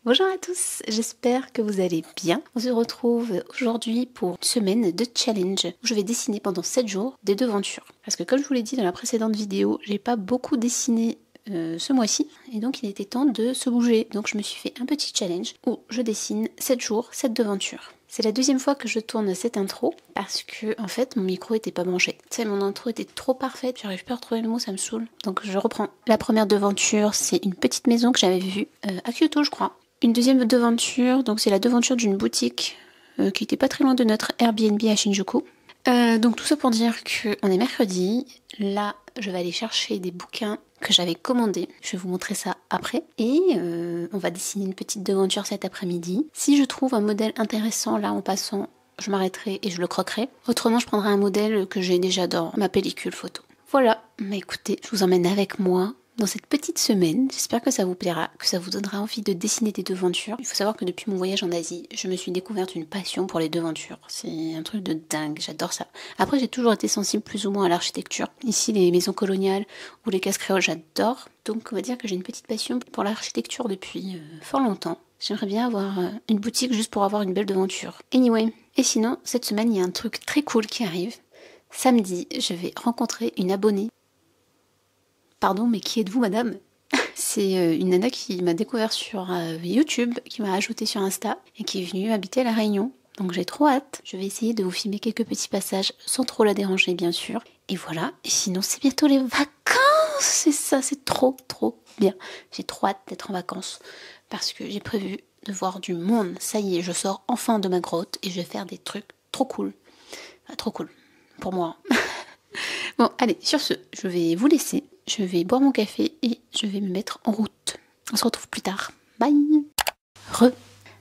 Bonjour à tous, j'espère que vous allez bien. On se retrouve aujourd'hui pour une semaine de challenge où je vais dessiner pendant 7 jours des devantures. Parce que comme je vous l'ai dit dans la précédente vidéo, j'ai pas beaucoup dessiné ce mois-ci et donc il était temps de se bouger. Donc je me suis fait un petit challenge où je dessine 7 jours, 7 devantures. C'est la deuxième fois que je tourne cette intro parce que en fait mon micro était pas branché. Tu sais, mon intro était trop parfaite, j'arrive pas à retrouver le mot, ça me saoule. Donc je reprends. La première devanture, c'est une petite maison que j'avais vue à Kyoto, je crois. Une deuxième devanture, donc c'est la devanture d'une boutique qui était pas très loin de notre Airbnb à Shinjuku. Donc tout ça pour dire qu'on est mercredi. Là, je vais aller chercher des bouquins que j'avais commandés. Je vais vous montrer ça après. Et on va dessiner une petite devanture cet après-midi. Si je trouve un modèle intéressant là en passant, je m'arrêterai et je le croquerai. Autrement, je prendrai un modèle que j'ai déjà dans ma pellicule photo. Voilà, mais écoutez, je vous emmène avec moi dans cette petite semaine. J'espère que ça vous plaira, que ça vous donnera envie de dessiner des devantures. Il faut savoir que depuis mon voyage en Asie, je me suis découverte une passion pour les devantures. C'est un truc de dingue, j'adore ça. Après, j'ai toujours été sensible plus ou moins à l'architecture. Ici, les maisons coloniales ou les cases créoles, j'adore. Donc, on va dire que j'ai une petite passion pour l'architecture depuis fort longtemps. J'aimerais bien avoir une boutique juste pour avoir une belle devanture. Anyway, et sinon, cette semaine, il y a un truc très cool qui arrive. Samedi, je vais rencontrer une abonnée. Pardon, mais qui êtes-vous, madame? C'est une nana qui m'a découvert sur YouTube, qui m'a ajouté sur Insta et qui est venue habiter à La Réunion. Donc j'ai trop hâte. Je vais essayer de vous filmer quelques petits passages sans trop la déranger, bien sûr. Et voilà. Et sinon, c'est bientôt les vacances. C'est ça, c'est trop bien. J'ai trop hâte d'être en vacances parce que j'ai prévu de voir du monde. Ça y est, je sors enfin de ma grotte et je vais faire des trucs trop cool. Enfin, trop cool pour moi. Bon, allez, sur ce, je vais vous laisser. Je vais boire mon café et je vais me mettre en route. On se retrouve plus tard. Bye.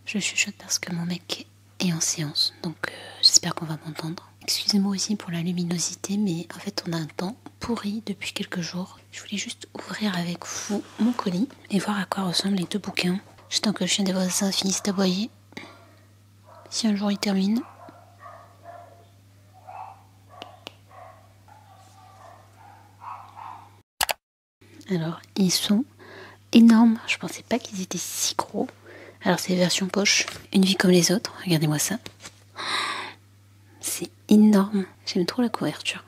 Je chuchote parce que mon mec est en séance, donc j'espère qu'on va m'entendre. Excusez-moi aussi pour la luminosité, mais en fait on a un temps pourri depuis quelques jours. Je voulais juste ouvrir avec vous mon colis et voir à quoi ressemblent les deux bouquins. J'attends que le chien des voisins finisse d'aboyer. Si un jour il termine. Alors, ils sont énormes. Je pensais pas qu'ils étaient si gros. Alors, c'est version poche. Une vie comme les autres. Regardez-moi ça. C'est énorme. J'aime trop la couverture.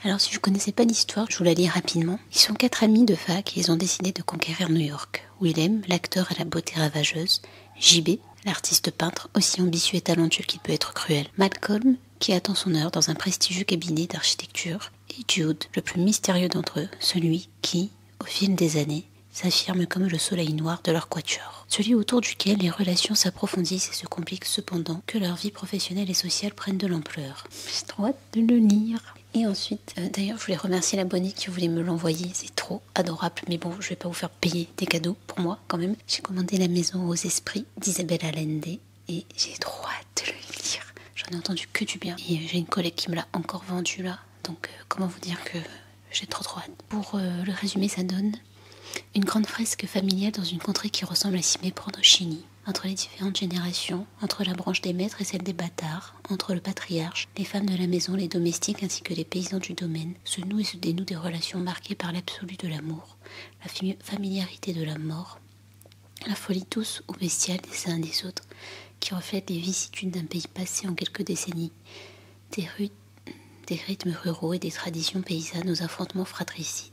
Alors, si je connaissais pas l'histoire, je vous la lis rapidement. Ils sont 4 amis de fac et ils ont décidé de conquérir New York. Willem, l'acteur à la beauté ravageuse. JB, l'artiste peintre, aussi ambitieux et talentueux qu'il peut être cruel. Malcolm, qui attend son heure dans un prestigieux cabinet d'architecture. Et Jude, le plus mystérieux d'entre eux, celui qui, au fil des années, s'affirme comme le soleil noir de leur quatuor. Celui autour duquel les relations s'approfondissent et se compliquent cependant que leur vie professionnelle et sociale prennent de l'ampleur. J'ai trop hâte de le lire. Et ensuite, d'ailleurs, je voulais remercier l'abonné qui voulait me l'envoyer. C'est trop adorable. Mais bon, je vais pas vous faire payer des cadeaux pour moi, quand même. J'ai commandé La Maison aux Esprits d'Isabelle Allende et j'ai trop hâte de le lire. J'en ai entendu que du bien. Et j'ai une collègue qui me l'a encore vendu là. Donc, comment vous dire que j'ai trop hâte. Pour le résumé, ça donne une grande fresque familiale dans une contrée qui ressemble à s'y méprendre chez nous. Entre les différentes générations, entre la branche des maîtres et celle des bâtards, entre le patriarche, les femmes de la maison, les domestiques ainsi que les paysans du domaine, se nouent et se dénouent des relations marquées par l'absolu de l'amour, la familiarité de la mort, la folie douce ou bestiale des uns et des autres, qui reflètent les vicissitudes d'un pays passé en quelques décennies, des rythmes ruraux et des traditions paysannes aux affrontements fratricides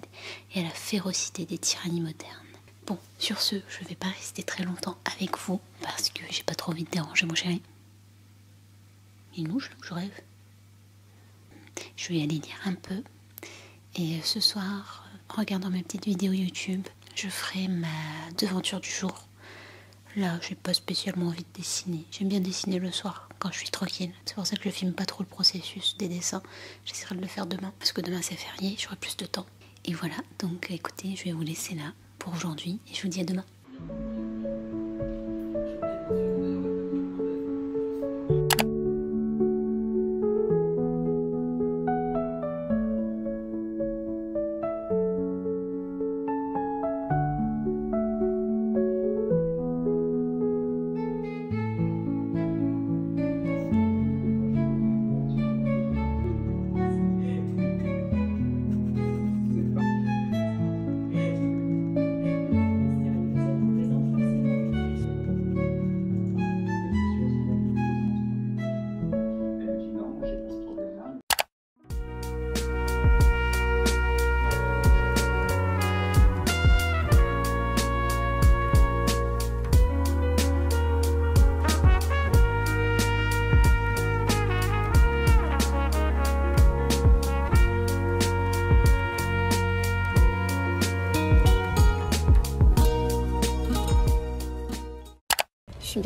et à la férocité des tyrannies modernes. Bon, sur ce, je ne vais pas rester très longtemps avec vous parce que j'ai pas trop envie de déranger mon chéri. Il mouche là où je rêve. Je vais aller lire un peu et ce soir, en regardant ma petite vidéo YouTube, je ferai ma devanture du jour. Là, j'ai pas spécialement envie de dessiner. J'aime bien dessiner le soir, quand je suis tranquille. C'est pour ça que je filme pas trop le processus des dessins. J'essaierai de le faire demain, parce que demain c'est férié, j'aurai plus de temps. Et voilà, donc écoutez, je vais vous laisser là pour aujourd'hui, et je vous dis à demain.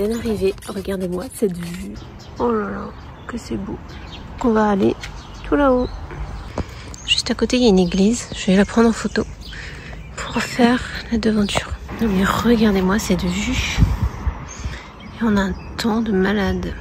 vient d'arriver. Regardez-moi cette vue. Oh là là, que c'est beau. On va aller tout là-haut. Juste à côté, il y a une église. Je vais la prendre en photo pour faire la devanture. Non mais regardez-moi cette vue. Et on a un temps de malade.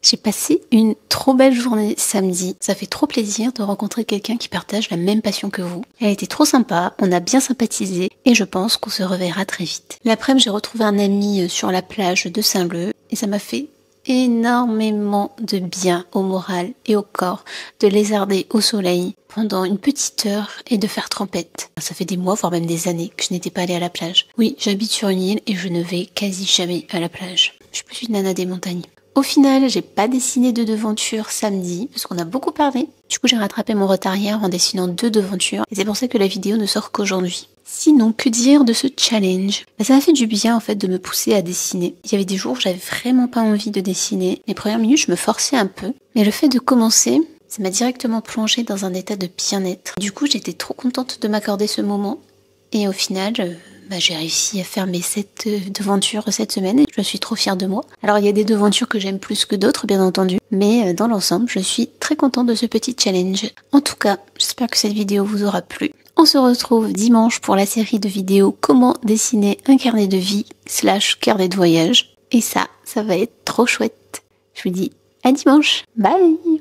J'ai passé une trop belle journée samedi. Ça fait trop plaisir de rencontrer quelqu'un qui partage la même passion que vous. Elle a été trop sympa, on a bien sympathisé et je pense qu'on se reverra très vite. L'après-midi, j'ai retrouvé un ami sur la plage de Saint-Leu et ça m'a fait énormément de bien au moral et au corps de lézarder au soleil pendant une petite heure et de faire trempette. Ça fait des mois, voire même des années que je n'étais pas allée à la plage. Oui, j'habite sur une île et je ne vais quasi jamais à la plage. Je suis plus une nana des montagnes. Au final, j'ai pas dessiné de devanture samedi, parce qu'on a beaucoup parlé. Du coup, j'ai rattrapé mon retard hier en dessinant 2 devantures, et c'est pour ça que la vidéo ne sort qu'aujourd'hui. Sinon, que dire de ce challenge? Ça m'a fait du bien en fait de me pousser à dessiner. Il y avait des jours où j'avais vraiment pas envie de dessiner. Les premières minutes, je me forçais un peu, mais le fait de commencer, ça m'a directement plongée dans un état de bien-être. Du coup, j'étais trop contente de m'accorder ce moment, et au final, j'ai réussi à faire mes 7 devantures cette semaine et je suis trop fière de moi. Alors il y a des devantures que j'aime plus que d'autres bien entendu, mais dans l'ensemble je suis très contente de ce petit challenge. En tout cas, j'espère que cette vidéo vous aura plu. On se retrouve dimanche pour la série de vidéos comment dessiner un carnet de vie / carnet de voyage. Et ça va être trop chouette. Je vous dis à dimanche. Bye!